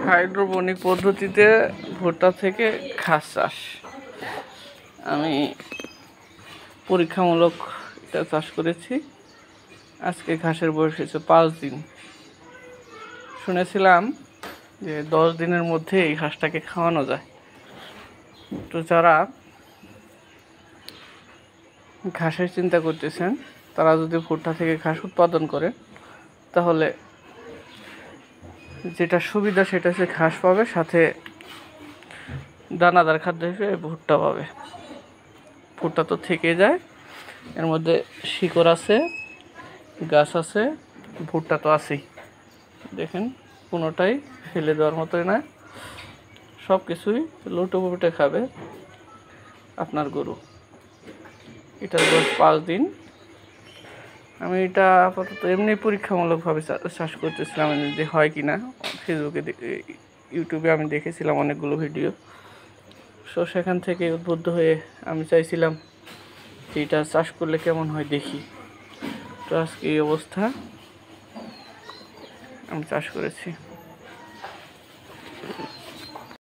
Hydroponic পদ্ধতিতে ভুট্টা থেকে ঘাস চাষ আমি পরীক্ষামূলক এটা চাষ করেছি। আজকে ঘাসের বয়স হয়েছে 5 দিন। শুনেছিলাম যে 10 দিনের মধ্যে এই ঘাসটাকে খাওয়ানো যায়। তো যারা ঘাসের চিন্তা করতেছেন তারা যদি ভুট্টা থেকে ঘাস উৎপাদন করে তাহলে যেটা সুবিধা সেটা হচ্ছে ঘাস পাবে, সাথে দানাদার খাদ্য হিসেবে ভুট্টা পাবে। ভুট্টা তো থেকে যায়, এর মধ্যে শিকড় আছে, গাছ আছে, ভুট্টা তো আছেই। দেখেন কোনোটাই ফেলে দেওয়ার মতোই না, সব কিছুই লুটে পুটে খাবে আপনার গরু। এটার বয়স 5 দিন। আমি এটা আপাতত এমনি পরীক্ষামূলকভাবে চাষ করতেছিলাম যে হয় কি না। ফেসবুকে ইউটিউবে আমি দেখেছিলাম অনেকগুলো ভিডিও, সো সেখান থেকে উদ্বুদ্ধ হয়ে আমি চাইছিলাম যে এটা চাষ করলে কেমন হয় দেখি। তো আজকে এই অবস্থা, আমি চাষ করেছি।